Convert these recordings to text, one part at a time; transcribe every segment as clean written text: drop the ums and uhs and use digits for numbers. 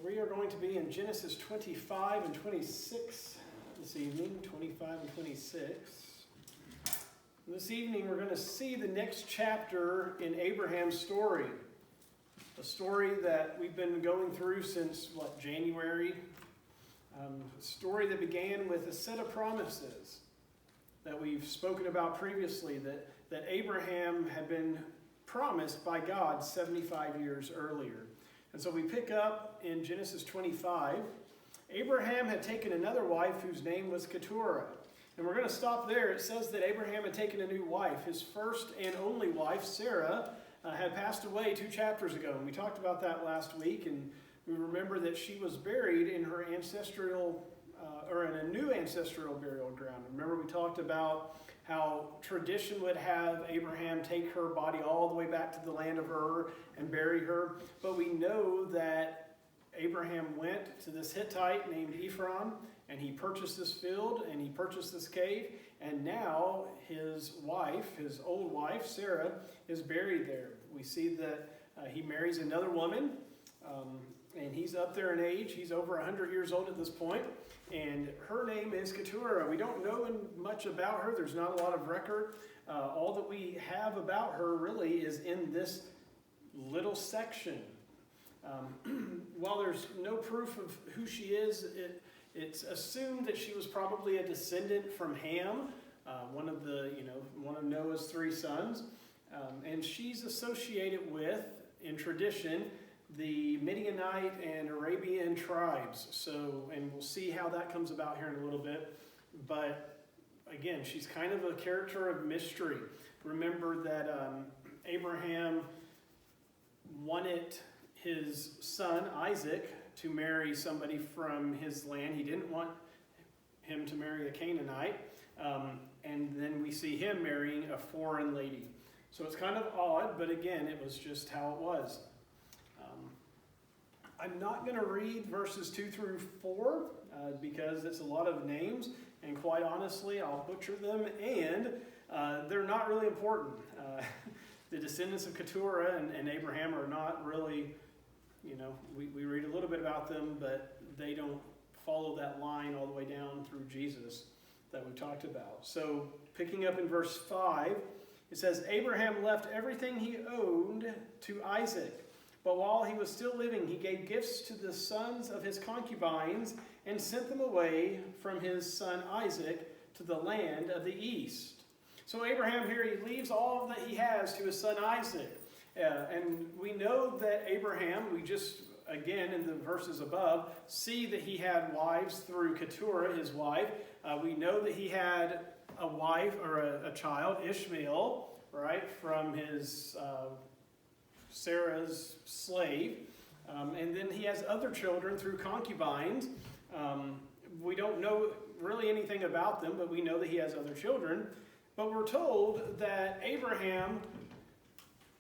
We are going to be in Genesis 25 and 26 this evening, 25 and 26. This evening we're going to see the next chapter in Abraham's story. A story that we've been going through since, January? A story that began with a set of promises that we've spoken about previously, that Abraham had been promised by God 75 years earlier. And so we pick up in Genesis 25. Abraham had taken another wife whose name was Keturah. And we're going to stop there. It says that Abraham had taken a new wife. His first and only wife, Sarah, had passed away 2 chapters ago. And we talked about that last week. And we remember that she was buried in her ancestral, or in a new ancestral burial ground. Remember we talked about how tradition would have Abraham take her body all the way back to the land of Ur and bury her. But we know that Abraham went to this Hittite named Ephron, and he purchased this field, and he purchased this cave, and now his wife, his old wife, Sarah, is buried there. We see that he marries another woman, and he's up there in age. He's over 100 years old at this point. And her name is Keturah. We don't know much about her. There's not a lot of record. All that we have about her really is in this little section. While there's no proof of who she is, it's assumed that she was probably a descendant from Ham, one of Noah's 3 sons. And she's associated with, in tradition, the Midianite and Arabian tribes. And we'll see how that comes about here in a little bit. But again, she's kind of a character of mystery. Remember that Abraham wanted his son Isaac to marry somebody from his land. He didn't want him to marry a Canaanite. And then we see him marrying a foreign lady. So it's kind of odd, but again, it was just how it was. I'm not going to read verses 2 through 4 because it's a lot of names, and quite honestly, I'll butcher them, and they're not really important. The descendants of Keturah and Abraham are not really, we read a little bit about them, but they don't follow that line all the way down through Jesus that we talked about. So picking up in verse 5, it says, Abraham left everything he owned to Isaac. But while he was still living, he gave gifts to the sons of his concubines and sent them away from his son Isaac to the land of the east. So Abraham here, he leaves all that he has to his son Isaac. And we know that Abraham, we just, again, in the verses above, see that he had wives through Keturah, his wife. We know that he had a wife, or a child, Ishmael, right, from his Sarah's slave, and then he has other children through concubines. We don't know really anything about them, but we know that he has other children. But we're told that Abraham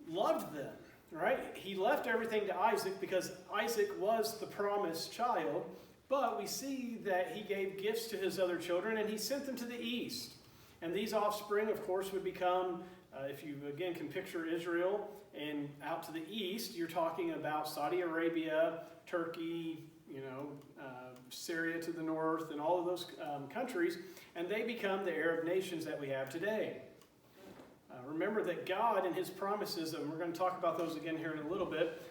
loved them, right? He left everything to Isaac because Isaac was the promised child, but we see that he gave gifts to his other children, and he sent them to the east. And these offspring, of course, would become, if you, again, can picture Israel, and out to the east, you're talking about Saudi Arabia, Turkey, Syria to the north, and all of those countries, and they become the Arab nations that we have today. Remember that God and his promises, and we're going to talk about those again here in a little bit,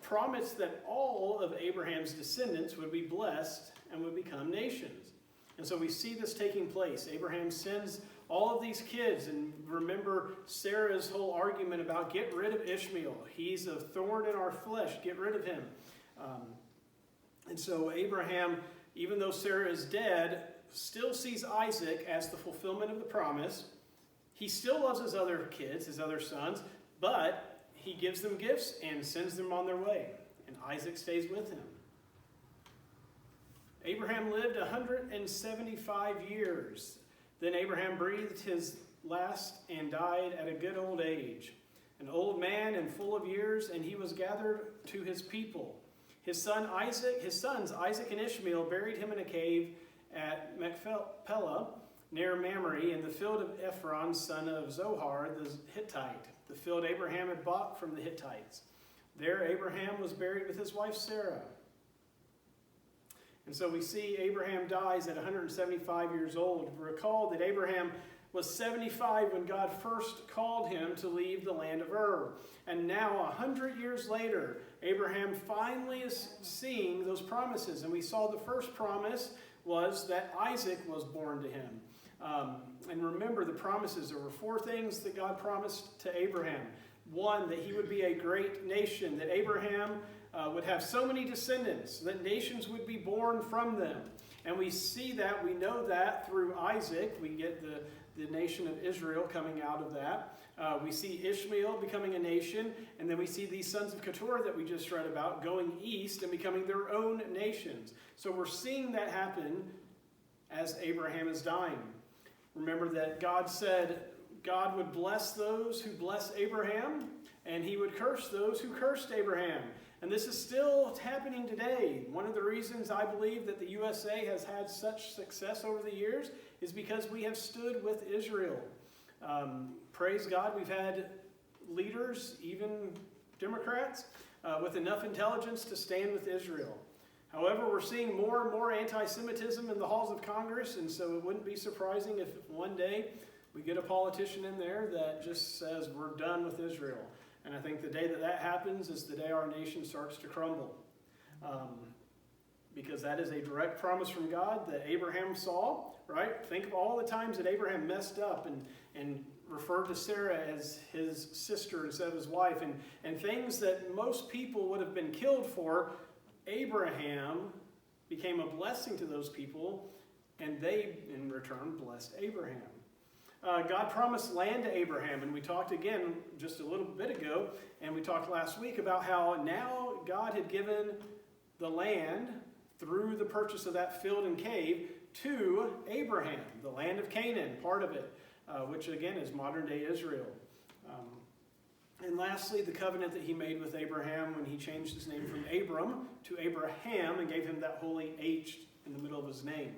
promised that all of Abraham's descendants would be blessed and would become nations. And so we see this taking place. Abraham sends all of these kids, and remember Sarah's whole argument about get rid of Ishmael. He's a thorn in our flesh. Get rid of him. And so Abraham, even though Sarah is dead, still sees Isaac as the fulfillment of the promise. He still loves his other kids, his other sons, but he gives them gifts and sends them on their way. And Isaac stays with him. Abraham lived 175 years. Then Abraham breathed his last and died at a good old age, an old man and full of years, and he was gathered to his people. His sons Isaac and Ishmael buried him in a cave at Machpelah near Mamre in the field of Ephron, son of Zohar the Hittite, the field Abraham had bought from the Hittites. There Abraham was buried with his wife Sarah. And so we see Abraham dies at 175 years old. Recall that Abraham was 75 when God first called him to leave the land of Ur. And now, 100 years later, Abraham finally is seeing those promises. And we saw the first promise was that Isaac was born to him. And remember the promises. There were 4 things that God promised to Abraham. 1, that he would be a great nation, that Abraham would have so many descendants, that nations would be born from them. And we see that, we know that through Isaac. We get the nation of Israel coming out of that. We see Ishmael becoming a nation, and then we see these sons of Keturah that we just read about going east and becoming their own nations. So we're seeing that happen as Abraham is dying. Remember that God said God would bless those who bless Abraham, and he would curse those who cursed Abraham. And this is still happening today. One of the reasons I believe that the USA has had such success over the years is because we have stood with Israel. Praise God, we've had leaders, even Democrats, with enough intelligence to stand with Israel. However, we're seeing more and more anti-Semitism in the halls of Congress, and so it wouldn't be surprising if one day we get a politician in there that just says we're done with Israel. And I think the day that that happens is the day our nation starts to crumble. Because that is a direct promise from God that Abraham saw, right? Think of all the times that Abraham messed up and referred to Sarah as his sister instead of his wife, and things that most people would have been killed for. Abraham became a blessing to those people, and they, in return, blessed Abraham. God promised land to Abraham, and we talked again just a little bit ago, and we talked last week about how now God had given the land through the purchase of that field and cave to Abraham, the land of Canaan, part of it, which again is modern-day Israel. And lastly, the covenant that he made with Abraham when he changed his name from Abram to Abraham and gave him that holy H in the middle of his name.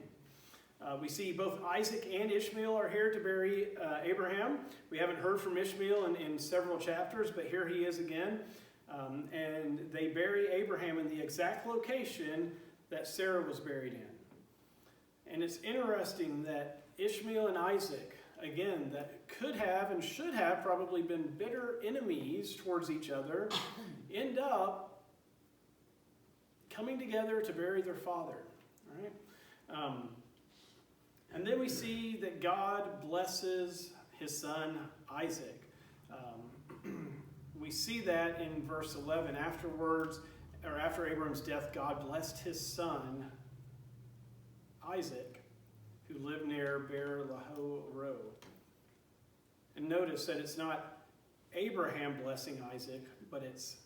We see both Isaac and Ishmael are here to bury Abraham. We haven't heard from Ishmael in several chapters, but here he is again. And they bury Abraham in the exact location that Sarah was buried in. And it's interesting that Ishmael and Isaac, again, that could have and should have probably been bitter enemies towards each other, end up coming together to bury their father. Right? And then we see that God blesses his son Isaac. We see that in verse 11. After Abram's death, God blessed his son Isaac, who lived near Beer-lahai-roi. And notice that it's not Abraham blessing Isaac, but it's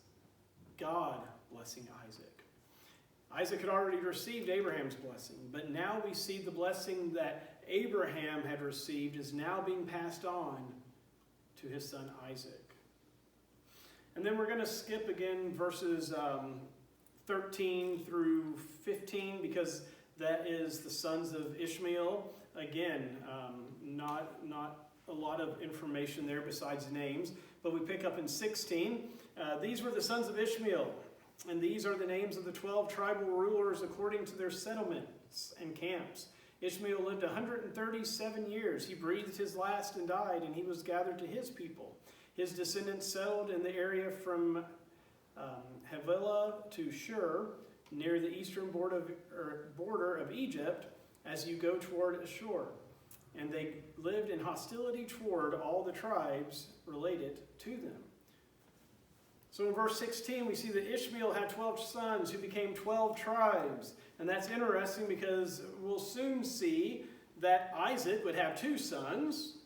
God blessing Isaac. Isaac had already received Abraham's blessing, but now we see the blessing that Abraham had received is now being passed on to his son Isaac. And then we're going to skip again verses 13 through 15 because that is the sons of Ishmael. Again, not a lot of information there besides names, but we pick up in 16. These were the sons of Ishmael. And these are the names of the 12 tribal rulers according to their settlements and camps. Ishmael lived 137 years. He breathed his last and died, and he was gathered to his people. His descendants settled in the area from Havilah to Shur, near the eastern border of Egypt, as you go toward Ashur. And they lived in hostility toward all the tribes related to them. So in verse 16, we see that Ishmael had 12 sons who became 12 tribes. And that's interesting because we'll soon see that Isaac would have 2 sons.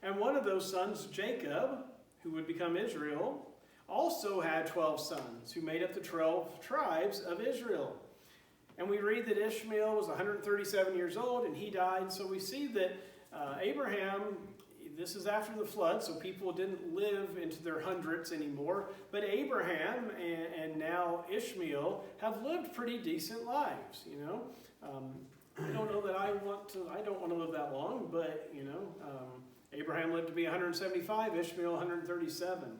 And one of those sons, Jacob, who would become Israel, also had 12 sons who made up the 12 tribes of Israel. And we read that Ishmael was 137 years old and he died. So we see that Abraham, this is after the flood, so people didn't live into their hundreds anymore. But Abraham and now Ishmael have lived pretty decent lives, you know. I don't know that I don't want to live that long, but, you know, Abraham lived to be 175, Ishmael 137.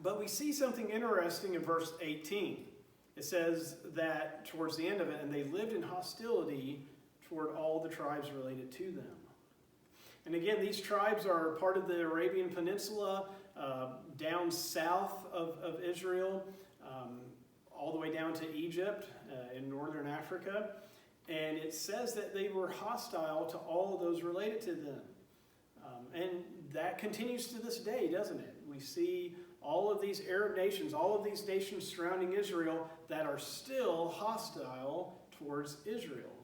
But we see something interesting in verse 18. It says that towards the end of it, and they lived in hostility toward all the tribes related to them. And again, these tribes are part of the Arabian Peninsula, down south of Israel, all the way down to Egypt in northern Africa. And it says that they were hostile to all of those related to them. And that continues to this day, doesn't it? We see all of these Arab nations, all of these nations surrounding Israel that are still hostile towards Israel.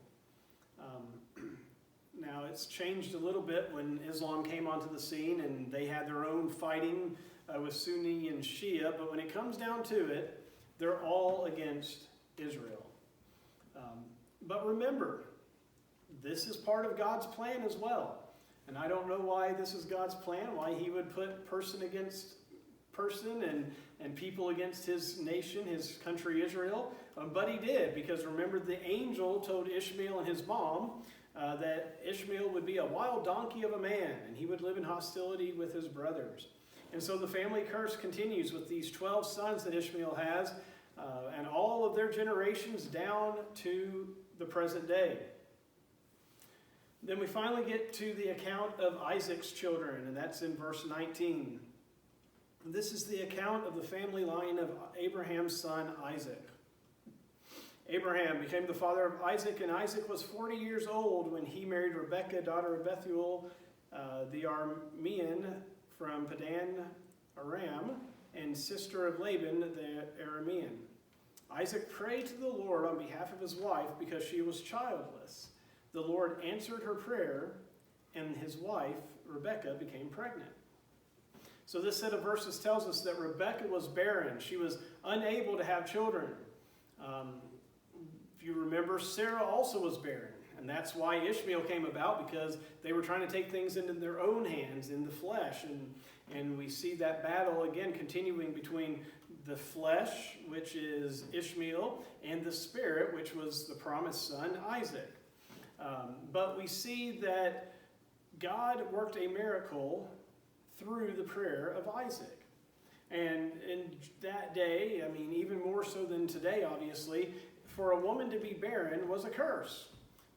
Now, it's changed a little bit when Islam came onto the scene and they had their own fighting with Sunni and Shia, but when it comes down to it, they're all against Israel. But remember, this is part of God's plan as well. And I don't know why this is God's plan, why he would put person against person and people against his nation, his country Israel. But he did, because remember, the angel told Ishmael and his mom that Ishmael would be a wild donkey of a man, and he would live in hostility with his brothers. And so the family curse continues with these 12 sons that Ishmael has, and all of their generations down to the present day. Then we finally get to the account of Isaac's children, and that's in verse 19. This is the account of the family line of Abraham's son Isaac. Abraham became the father of Isaac, and Isaac was 40 years old when he married Rebekah, daughter of Bethuel, the Aramean from Padan Aram, and sister of Laban, the Aramean. Isaac prayed to the Lord on behalf of his wife because she was childless. The Lord answered her prayer, and his wife, Rebekah, became pregnant. So this set of verses tells us that Rebekah was barren. She was unable to have children. If you remember, Sarah also was barren. And that's why Ishmael came about, because they were trying to take things into their own hands, in the flesh. And we see that battle again continuing between the flesh, which is Ishmael, and the spirit, which was the promised son, Isaac. But we see that God worked a miracle through the prayer of Isaac. And in that day, I mean, even more so than today, obviously, for a woman to be barren was a curse.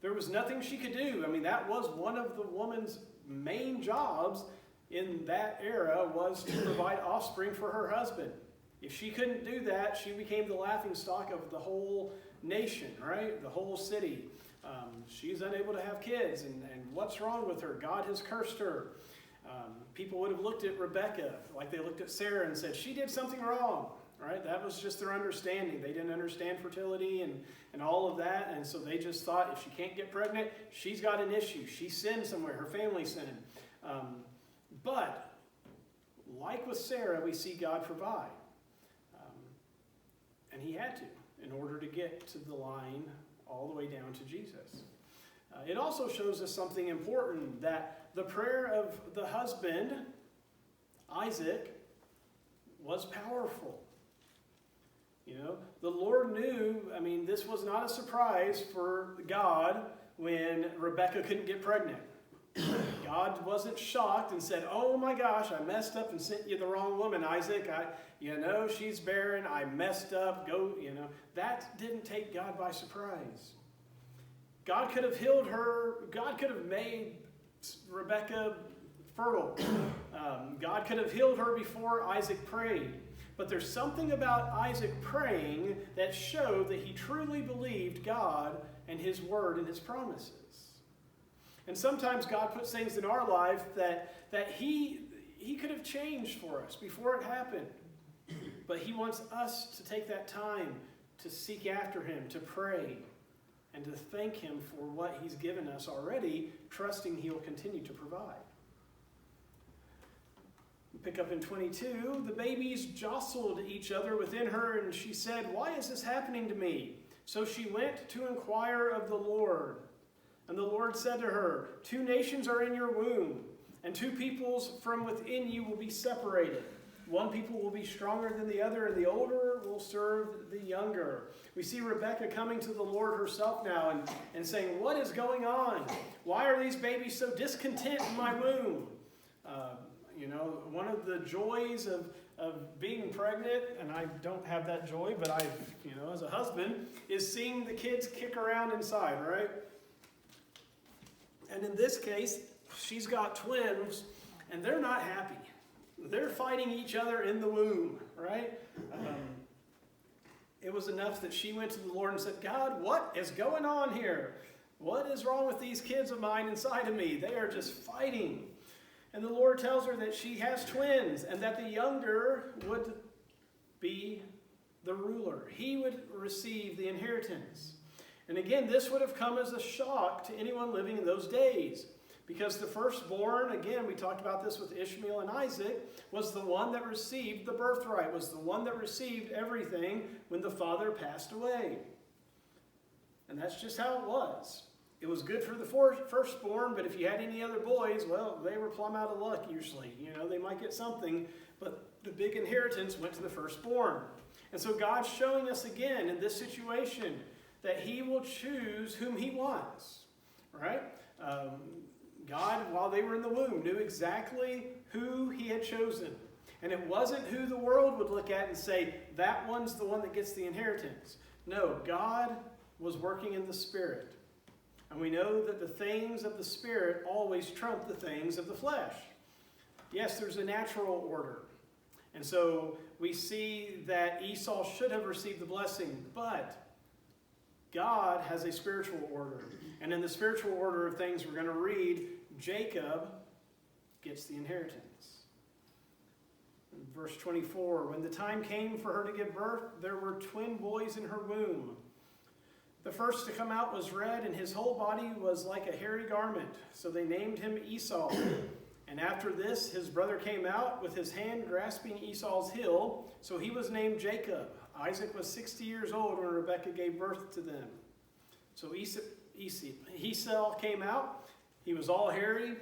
There was nothing she could do. I mean, that was one of the woman's main jobs in that era, was to provide offspring for her husband. If she couldn't do that, she became the laughingstock of the whole nation, right? The whole city. She's unable to have kids, and what's wrong with her? God has cursed her. People would have looked at Rebekah like they looked at Sarah and said, she did something wrong, right? That was just their understanding. They didn't understand fertility and all of that, and so they just thought, if she can't get pregnant, she's got an issue. She sinned somewhere. Her family sinned. But like with Sarah, we see God provide. And he had to, in order to get to the line all the way down to Jesus. It also shows us something important, that the prayer of the husband, Isaac, was powerful. You know, the Lord knew, I mean, this was not a surprise for God when Rebekah couldn't get pregnant. God wasn't shocked and said, oh my gosh, I messed up and sent you the wrong woman, Isaac. She's barren. I messed up. That didn't take God by surprise. God could have healed her. God could have made Rebekah fertile. God could have healed her before Isaac prayed. But there's something about Isaac praying that showed that he truly believed God and his word and his promises. And sometimes God puts things in our life that he could have changed for us before it happened. But he wants us to take that time to seek after him, to pray, and to thank him for what he's given us already, trusting he'll continue to provide. Pick up in 22, the babies jostled each other within her, and she said, why is this happening to me? So she went to inquire of the Lord. And the Lord said to her, 2 nations are in your womb, and 2 peoples from within you will be separated. One people will be stronger than the other, and the older will serve the younger. We see Rebekah coming to the Lord herself now and saying, what is going on? Why are these babies so discontent in my womb? one of the joys of being pregnant, and I don't have that joy, but as a husband, is seeing the kids kick around inside, right? And in this case, she's got twins, and they're not happy. They're fighting each other in the womb, right? It was enough that she went to the Lord and said, God, what is going on here? What is wrong with these kids of mine inside of me? They are just fighting. And the Lord tells her that she has twins and that the younger would be the ruler. He would receive the inheritance. And again, this would have come as a shock to anyone living in those days. Because the firstborn, again, we talked about this with Ishmael and Isaac, was the one that received the birthright, was the one that received everything when the father passed away. And that's just how it was. It was good for the firstborn, but if you had any other boys, well, they were plumb out of luck usually. They might get something, but the big inheritance went to the firstborn. And so God's showing us again in this situation that he will choose whom he wants, right? God, while they were in the womb, knew exactly who he had chosen. And it wasn't who the world would look at and say, that one's the one that gets the inheritance. No, God was working in the Spirit. And we know that the things of the Spirit always trump the things of the flesh. Yes, there's a natural order. And so we see that Esau should have received the blessing, but God has a spiritual order. And in the spiritual order of things, we're going to read, Jacob gets the inheritance. In verse 24, when the time came for her to give birth, there were twin boys in her womb. The first to come out was red, and his whole body was like a hairy garment. So they named him Esau. And after this, his brother came out with his hand grasping Esau's heel. So he was named Jacob. Isaac was 60 years old when Rebekah gave birth to them. So Esau came out. He was all hairy,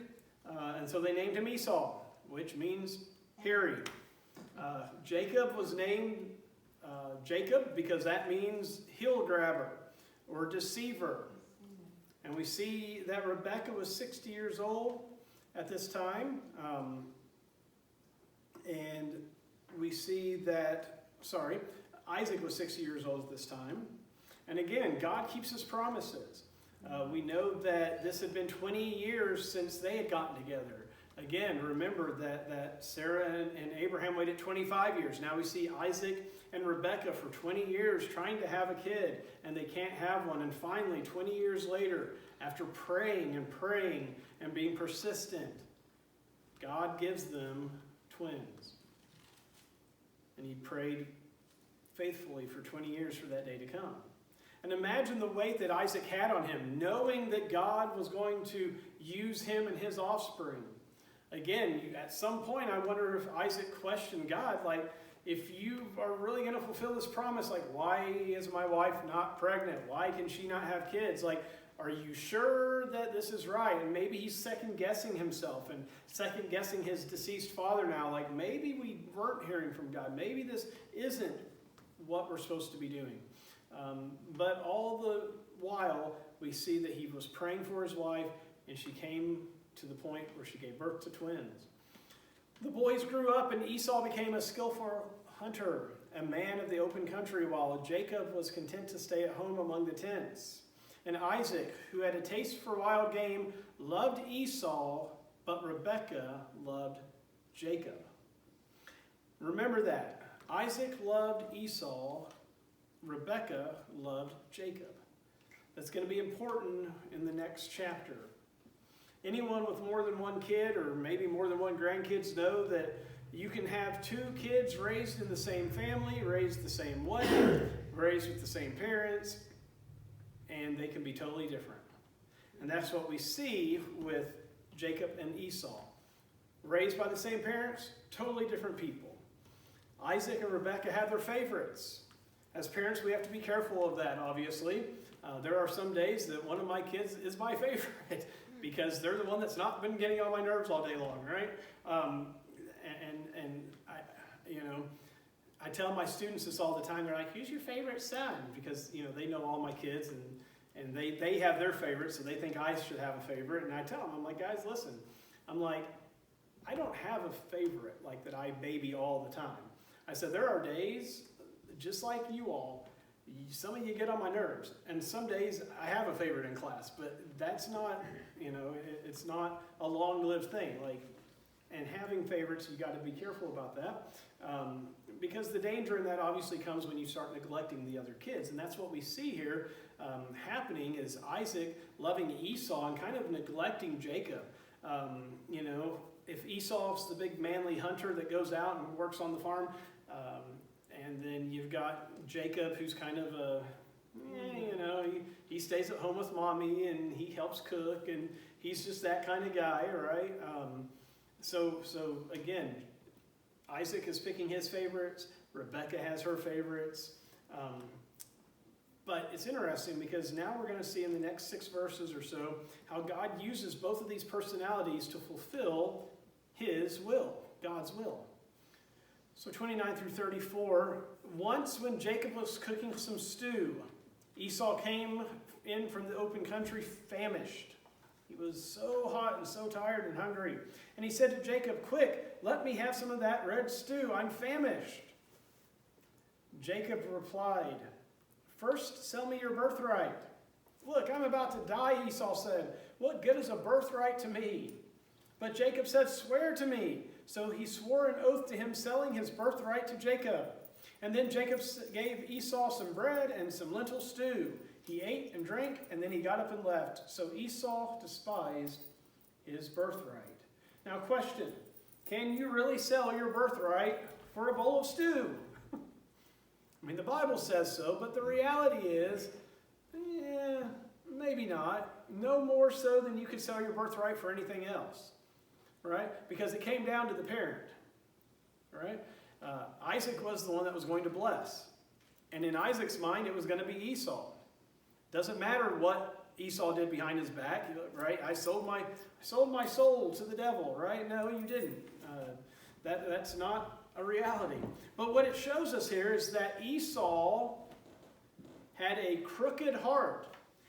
and so they named him Esau, which means hairy. Jacob was named Jacob because that means heel grabber or deceiver. And we see that Rebekah was 60 years old at this time. And we see that, Isaac was 60 years old at this time. And again, God keeps his promises. We know that this had been 20 years since they had gotten together. Again, remember that Sarah and Abraham waited 25 years. Now we see Isaac and Rebekah for 20 years trying to have a kid, and they can't have one. And finally, 20 years later, after praying and being persistent, God gives them twins. And he prayed faithfully for 20 years for that day to come. And imagine the weight that Isaac had on him, knowing that God was going to use him and his offspring. Again, at some point, I wonder if Isaac questioned God, like, if you are really going to fulfill this promise, like, why is my wife not pregnant? Why can she not have kids? Like, are you sure that this is right? And maybe he's second-guessing himself and second-guessing his deceased father now. Like, maybe we weren't hearing from God. Maybe this isn't what we're supposed to be doing. But all the while, we see that he was praying for his wife, and she came to the point where she gave birth to twins. The boys grew up, and Esau became a skillful hunter, a man of the open country, while Jacob was content to stay at home among the tents. And Isaac, who had a taste for wild game, loved Esau, but Rebekah loved Jacob. Remember that. Isaac loved Esau, Rebekah loved Jacob. That's going to be important in the next chapter. Anyone with more than one kid or maybe more than one grandkids know that you can have two kids raised in the same family, raised the same way, raised with the same parents, and they can be totally different. And that's what we see with Jacob and Esau. Raised by the same parents, totally different people. Isaac and Rebekah had their favorites. As parents, we have to be careful of that, obviously. There are some days that one of my kids is my favorite because they're the one that's not been getting on my nerves all day long, right? I tell my students this all the time. They're like, who's your favorite son? Because, they know all my kids and they have their favorites, so they think I should have a favorite. And I tell them, I'm like, guys, listen. I'm like, I don't have a favorite like that I baby all the time. I said, there are days, just like you all, some of you get on my nerves. And some days I have a favorite in class, but that's not, it's not a long-lived thing. And having favorites, you got to be careful about that. Because the danger in that obviously comes when you start neglecting the other kids. And that's what we see here happening is Isaac loving Esau and kind of neglecting Jacob. If Esau's the big manly hunter that goes out and works on the farm, and then you've got Jacob who's kind of he stays at home with mommy and he helps cook and he's just that kind of guy, right? So again, Isaac is picking his favorites. Rebecca has her favorites. But it's interesting because now we're going to see in the next 6 verses or so how God uses both of these personalities to fulfill his will, God's will. So 29 through 34, once when Jacob was cooking some stew, Esau came in from the open country famished. He was so hot and so tired and hungry. And he said to Jacob, quick, let me have some of that red stew. I'm famished. Jacob replied, first sell me your birthright. Look, I'm about to die, Esau said. What good is a birthright to me? But Jacob said, swear to me. So he swore an oath to him, selling his birthright to Jacob. And then Jacob gave Esau some bread and some lentil stew. He ate and drank, and then he got up and left. So Esau despised his birthright. Now question, can you really sell your birthright for a bowl of stew? I mean, the Bible says so, but the reality is, maybe not. No more so than you could sell your birthright for anything else, right? Because it came down to the parent, right? Isaac was the one that was going to bless. And in Isaac's mind, it was going to be Esau. Doesn't matter what Esau did behind his back, right? I sold my soul to the devil, right? No, you didn't. That's not a reality. But what it shows us here is that Esau had a crooked heart.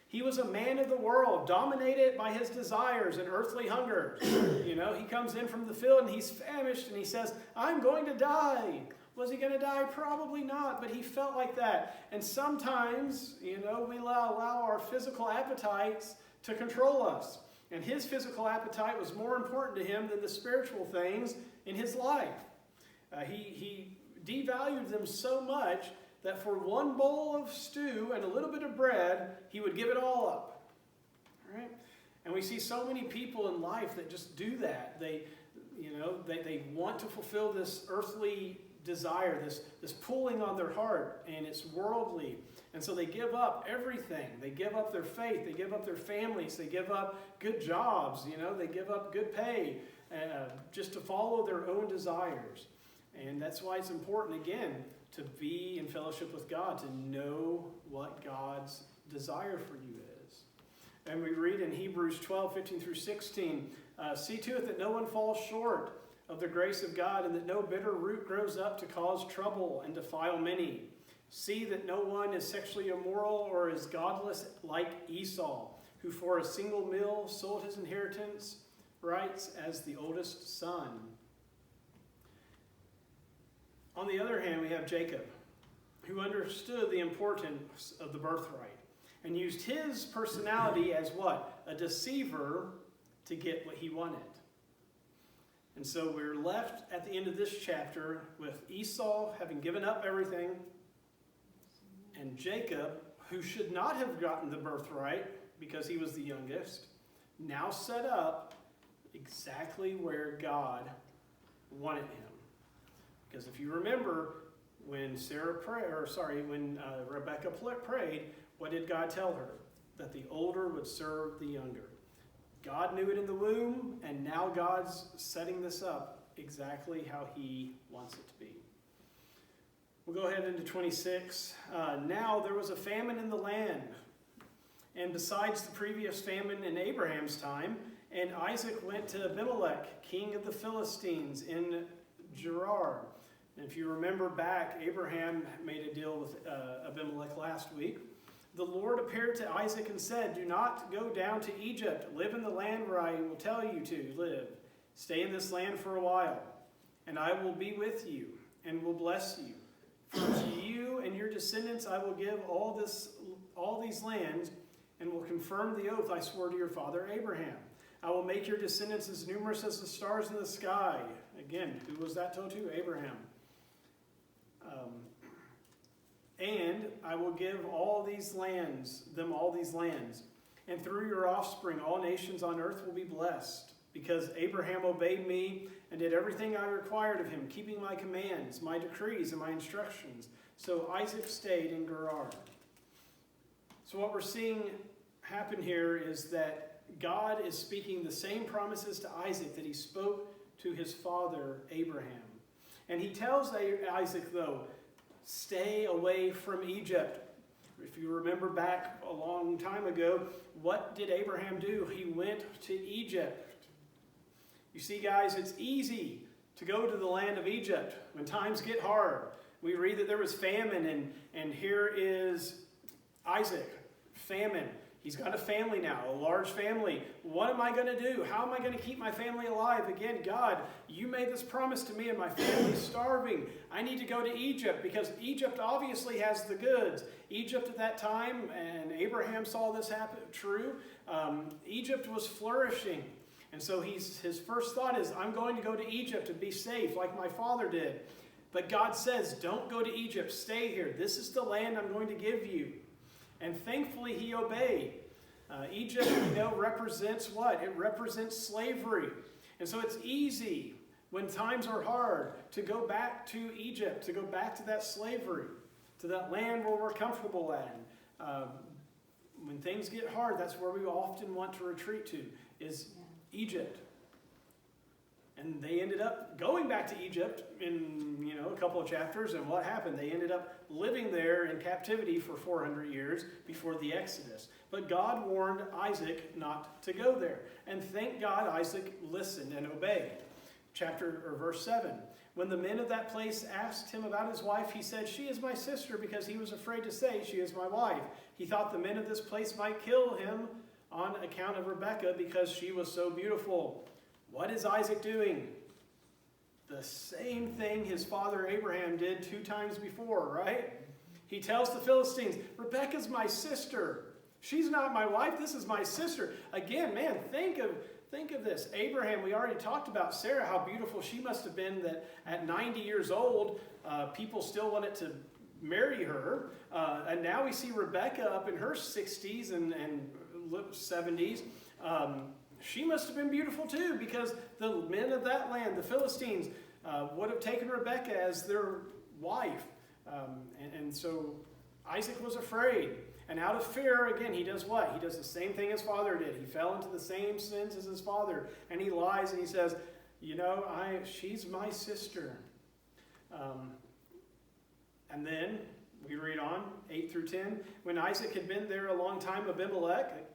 He was a man of the world, dominated by his desires and earthly hungers. He comes in from the field and he's famished and he says, I'm going to die. Was he going to die? Probably not, but he felt like that. And sometimes, we allow our physical appetites to control us. And his physical appetite was more important to him than the spiritual things in his life. He devalued them so much that for one bowl of stew and a little bit of bread, he would give it all up. All right? And we see so many people in life that just do that. They want to fulfill this earthly desire, this pulling on their heart, and it's worldly. And so they give up everything. They give up their faith. They give up their families. They give up good jobs. They give up good pay just to follow their own desires. And that's why it's important, again, to be in fellowship with God, to know what God's desire for you is. And we read in Hebrews 12, 15 through 16, see to it that no one falls short of the grace of God, and that no bitter root grows up to cause trouble and defile many. See that no one is sexually immoral or is godless like Esau, who for a single meal sold his inheritance rights as the oldest son. On the other hand, we have Jacob, who understood the importance of the birthright and used his personality as what? A deceiver to get what he wanted. And so we're left at the end of this chapter with Esau having given up everything, and Jacob, who should not have gotten the birthright because he was the youngest, now set up exactly where God wanted him. Because if you remember, when Rebecca prayed, what did God tell her? That the older would serve the younger. God knew it in the womb, and now God's setting this up exactly how he wants it to be. We'll go ahead into 26. Now there was a famine in the land, and besides the previous famine in Abraham's time, and Isaac went to Abimelech, king of the Philistines, in Gerar. And if you remember back, Abraham made a deal with Abimelech last week. The Lord appeared to Isaac and said, do not go down to Egypt. Live in the land where I will tell you to live. Stay in this land for a while, and I will be with you and will bless you. For to you and your descendants I will give all these lands, and will confirm the oath I swore to your father Abraham. I will make your descendants as numerous as the stars in the sky. Again, who was that told to? Abraham. And I will give them all these lands. And through your offspring, all nations on earth will be blessed. Because Abraham obeyed me and did everything I required of him, keeping my commands, my decrees, and my instructions. So Isaac stayed in Gerar. So what we're seeing happen here is that God is speaking the same promises to Isaac that he spoke to his father Abraham. And he tells Isaac, though, stay away from Egypt. If you remember back a long time ago, what did Abraham do? He went to Egypt. You see, guys, it's easy to go to the land of Egypt when times get hard. We read that there was famine, and here is Isaac, famine. He's got a family now, a large family. What am I going to do? How am I going to keep my family alive? Again, God, you made this promise to me and my family's starving. I need to go to Egypt because Egypt obviously has the goods. Egypt at that time, and Abraham saw this happen true, Egypt was flourishing. And so his first thought is, I'm going to go to Egypt and be safe like my father did. But God says, don't go to Egypt. Stay here. This is the land I'm going to give you. And thankfully he obeyed. Egypt, represents what? It represents slavery. And so it's easy when times are hard to go back to Egypt, to go back to that slavery, to that land where we're comfortable at. When things get hard, that's where we often want to retreat to, is Egypt. And they ended up going back to Egypt in, a couple of chapters. And what happened? They ended up living there in captivity for 400 years before the Exodus. But God warned Isaac not to go there. And thank God Isaac listened and obeyed. Verse 7. When the men of that place asked him about his wife, he said, she is my sister, because he was afraid to say, she is my wife. He thought the men of this place might kill him on account of Rebekah, because she was so beautiful. What is Isaac doing? The same thing his father Abraham did 2 times before, right? He tells the Philistines, Rebekah's my sister. She's not my wife, this is my sister. Again, man, think of this. Abraham, we already talked about Sarah, how beautiful she must have been, that at 90 years old, people still wanted to marry her. And now we see Rebekah up in her 60s and 70s. She must have been beautiful too, because the men of that land, the Philistines, would have taken Rebekah as their wife. And so Isaac was afraid. And out of fear, again, he does what? He does the same thing his father did. He fell into the same sins as his father. And he lies and he says, she's my sister. And then we read on, 8 through 10. When Isaac had been there a long time, Abimelech,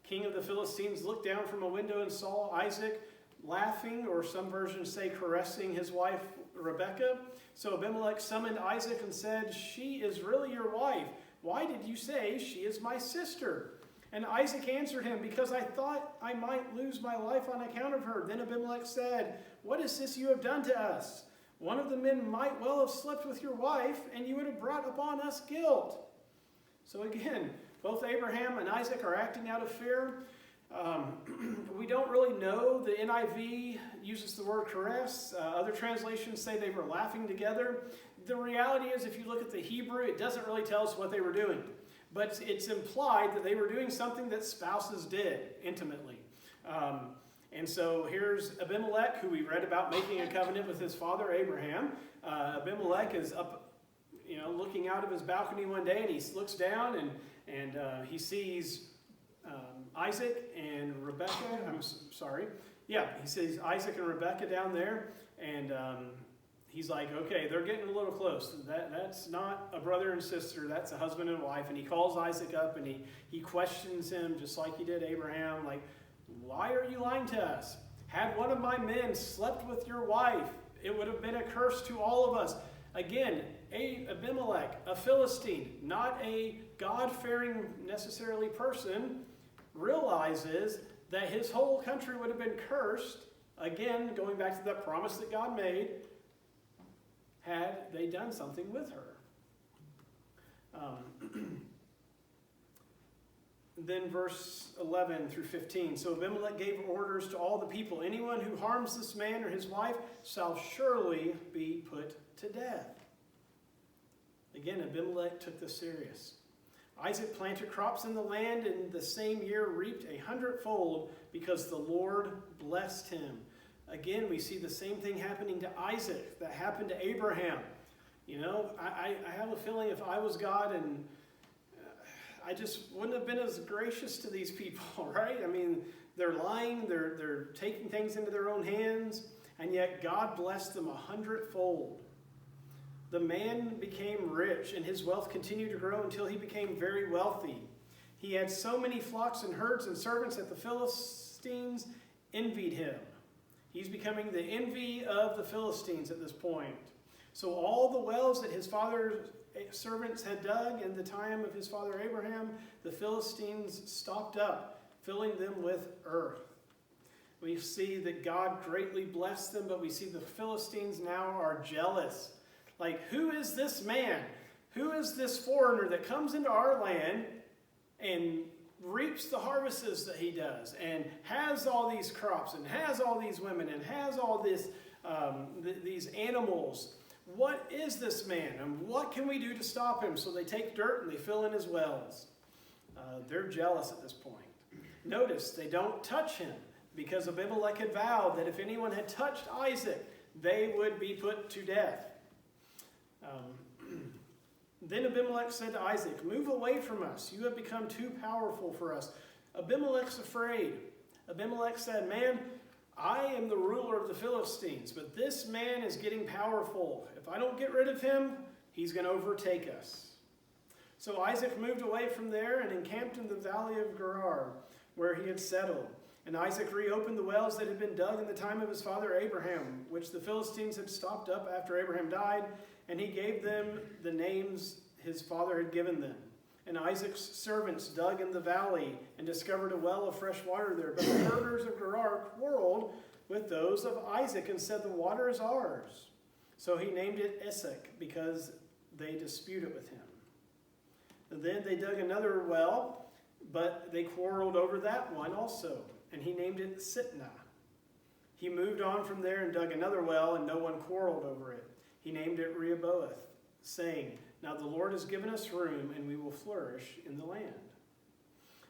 king of the Philistines, looked down from a window and saw Isaac laughing, or some versions say caressing his wife Rebekah. So Abimelech summoned Isaac and said, she is really your wife. Why did you say she is my sister? And Isaac answered him, because I thought I might lose my life on account of her. Then Abimelech said, what is this you have done to us? One of the men might well have slept with your wife, and you would have brought upon us guilt. So again, both Abraham and Isaac are acting out of fear. We don't really know. The NIV uses the word caress. Other translations say they were laughing together. The reality is, if you look at the Hebrew, it doesn't really tell us what they were doing. But it's implied that they were doing something that spouses did intimately. And so here's Abimelech, who we read about making a covenant with his father Abraham. Abimelech is up, looking out of his balcony one day, and he looks down and he sees Isaac and Rebekah. He sees Isaac and Rebekah down there, and he's like, okay, they're getting a little close. That's not a brother and sister, that's a husband and wife. And he calls Isaac up and he questions him just like he did Abraham, like, why are you lying to us? Had one of my men slept with your wife, it would have been a curse to all of us. Again, Abimelech, a Philistine, not a God-fearing necessarily person, realizes that his whole country would have been cursed Again, going back to that promise that God made, had they done something with her. Then verse 11 through 15. So Abimelech gave orders to all the people, anyone who harms this man or his wife shall surely be put to death. Again, Abimelech took this serious. Isaac planted crops in the land, and the same year reaped 100-fold because the Lord blessed him. Again, we see the same thing happening to Isaac that happened to Abraham. You know, I have a feeling if I was God, and I just wouldn't have been as gracious to these people, right? I mean, they're lying, they're taking things into their own hands, and yet God blessed them 100-fold. The man became rich, and his wealth continued to grow until he became very wealthy. He had so many flocks and herds and servants that the Philistines envied him. He's becoming the envy of the Philistines at this point. So all the wells that his father's servants had dug in the time of his father Abraham, the Philistines stopped up, filling them with earth. We see that God greatly blessed them, but we see the Philistines now are jealous. Like, who is this man? Who is this foreigner that comes into our land and reaps the harvests that he does, and has all these crops, and has all these women, and has all this, these animals? What is this man, and what can we do to stop him? So they take dirt and they fill in his wells. They're jealous at this point. Notice they don't touch him, because Abimelech had vowed that if anyone had touched Isaac, they would be put to death. Then Abimelech said to Isaac, "Move away from us. You have become too powerful for us." Abimelech's afraid. Abimelech said, "Man, I am the ruler of the Philistines, but this man is getting powerful. If I don't get rid of him, he's going to overtake us." So Isaac moved away from there and encamped in the valley of Gerar, where he had settled. And Isaac reopened the wells that had been dug in the time of his father Abraham, which the Philistines had stopped up after Abraham died, and he gave them the names his father had given them. And Isaac's servants dug in the valley and discovered a well of fresh water there. But the herders of Gerar quarreled with those of Isaac and said, "The water is ours." So he named it Esek, because they disputed with him. And then they dug another well, but they quarreled over that one also, and he named it Sitnah. He moved on from there and dug another well, and no one quarreled over it. He named it Rehoboth, saying, "Now the Lord has given us room, and we will flourish in the land."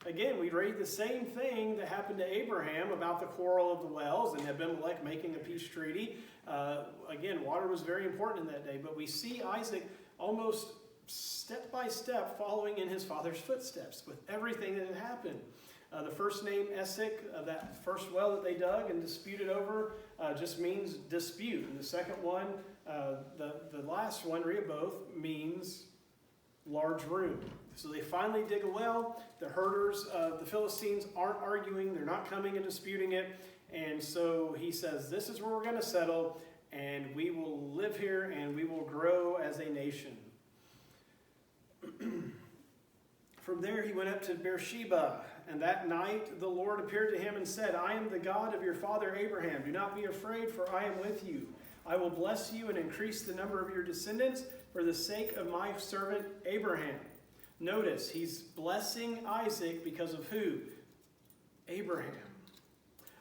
Again, we read the same thing that happened to Abraham about the quarrel of the wells and Abimelech making a peace treaty. Again, water was very important in that day, but we see Isaac almost step by step following in his father's footsteps with everything that had happened. The first name, Esek, that first well that they dug and disputed over, just means dispute. And the second one, the last one, Rehoboth, means large room. So they finally dig a well. The herders of the Philistines aren't arguing. They're not coming and disputing it. And so he says, "This is where we're going to settle, and we will live here, and we will grow as a nation." From there he went up to Beersheba, and that night the Lord appeared to him and said, "I am the God of your father Abraham. Do not be afraid, for I am with you. I will bless you and increase the number of your descendants for the sake of my servant Abraham." Notice, he's blessing Isaac because of who? Abraham.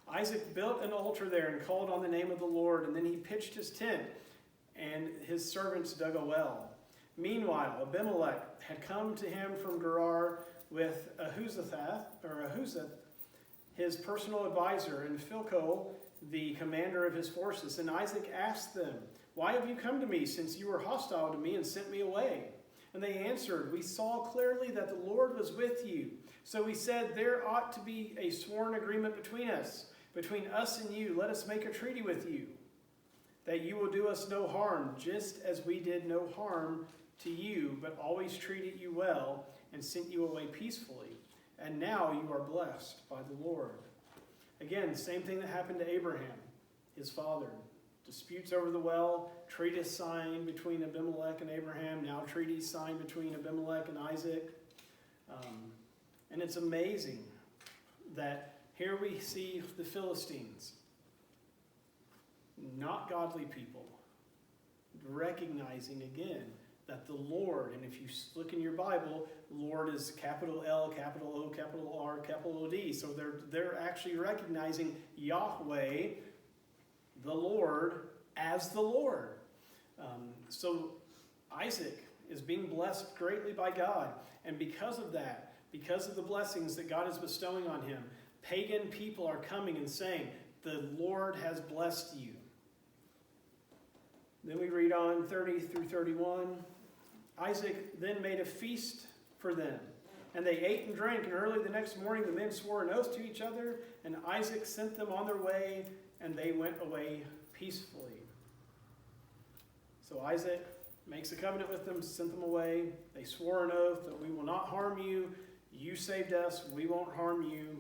Isaac built an altar there and called on the name of the Lord, and then he pitched his tent, and his servants dug a well. Meanwhile, Abimelech had come to him from Gerar with Ahuzzath, his personal advisor, and Phicol, the commander of his forces. And Isaac asked them, "Why have you come to me, since you were hostile to me and sent me away?" And they answered, "We saw clearly that the Lord was with you. So we said, there ought to be a sworn agreement between us and you. Let us make a treaty with you, that you will do us no harm, just as we did no harm to you, but always treated you well and sent you away peacefully. And now you are blessed by the Lord." Again, same thing that happened to Abraham, his father. Disputes over the well, treaty signed between Abimelech and Abraham, now treaty signed between Abimelech and Isaac. And it's amazing that here we see the Philistines not godly people, recognizing again that the Lord, and if you look in your Bible, Lord is capital L, capital O, capital R, capital D. So they're actually recognizing Yahweh, the Lord, as the Lord. So Isaac is being blessed greatly by God. And because of that, because of the blessings that God is bestowing on him, pagan people are coming and saying, the Lord has blessed you. Then we read on 30 through 31. Isaac then made a feast for them, and they ate and drank, and early the next morning the men swore an oath to each other, and Isaac sent them on their way, and they went away peacefully. So Isaac makes a covenant with them, sent them away. They swore an oath that we will not harm you. You saved us, we won't harm you.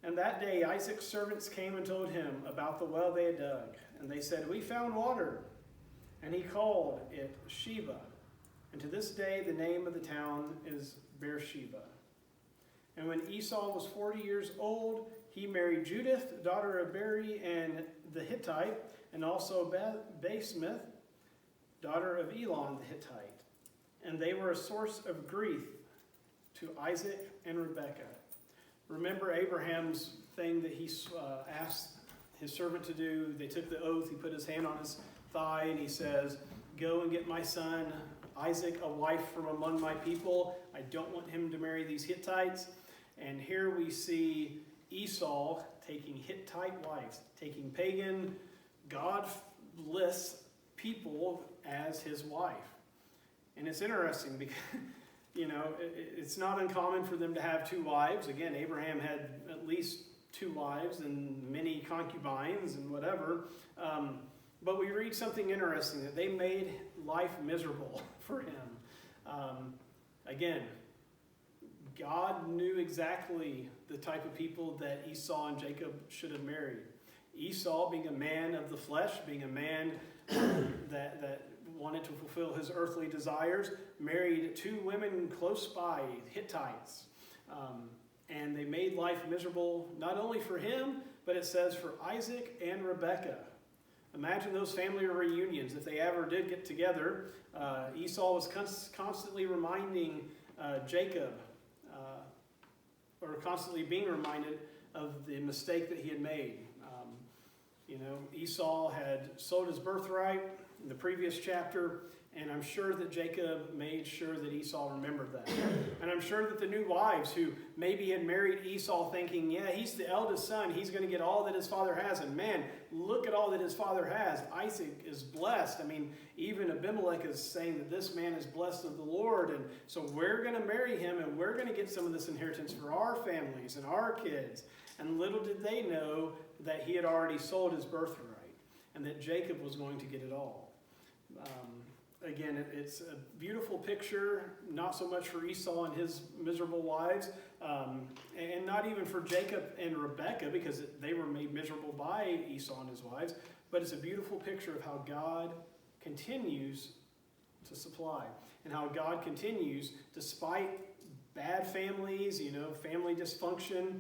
And that day Isaac's servants came and told him about the well they had dug. And they said, we found water. And he called it Sheba. And to this day the name of the town is Beersheba. And when Esau was 40 years old, he married Judith, daughter of Beri and the Hittite, and also Basemath, daughter of Elon the Hittite. And they were a source of grief to Isaac and Rebekah. Remember Abraham's thing that he asked his servant to do? They took the oath. He put his hand on his thigh and he says, go and get my son Isaac a wife from among my people. I don't want him to marry these Hittites. And here we see Esau taking Hittite wives, taking pagan, godless people as his wife. And it's interesting because, it's not uncommon for them to have two wives. Again, Abraham had at least two wives and many concubines and whatever. But we read something interesting, that they made life miserable for him. Again, God knew exactly the type of people that Esau and Jacob should have married. Esau, being a man of the flesh, being a man that wanted to fulfill his earthly desires, married two women close by, Hittites. And they made life miserable, not only for him, but it says for Isaac and Rebekah. Imagine those family reunions, if they ever did get together. Esau was constantly reminding Jacob, or constantly being reminded of the mistake that he had made. Esau had sold his birthright in the previous chapter, and I'm sure that Jacob made sure that Esau remembered that. And I'm sure that the new wives who maybe had married Esau thinking, yeah, he's the eldest son, he's going to get all that his father has. And man, look at all that his father has. Isaac is blessed. I mean, even Abimelech is saying that this man is blessed of the Lord. And so we're going to marry him and we're going to get some of this inheritance for our families and our kids. And little did they know that he had already sold his birthright and that Jacob was going to get it all. Again, it's a beautiful picture, not so much for Esau and his miserable wives, and not even for Jacob and Rebekah, because they were made miserable by Esau and his wives, but it's a beautiful picture of how God continues to supply, and how God continues, despite bad families, family dysfunction,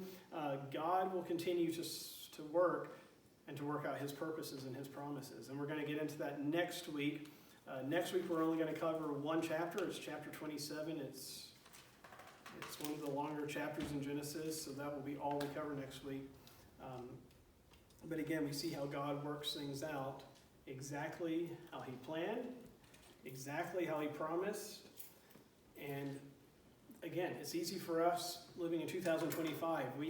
God will continue to work and to work out his purposes and his promises. And we're going to get into that next week. Next week we're only going to cover one chapter. It's chapter 27. It's one of the longer chapters in Genesis, so that will be all we cover next week. But again, we see how God works things out exactly how he planned, exactly how he promised. And again, it's easy for us living in 2025. We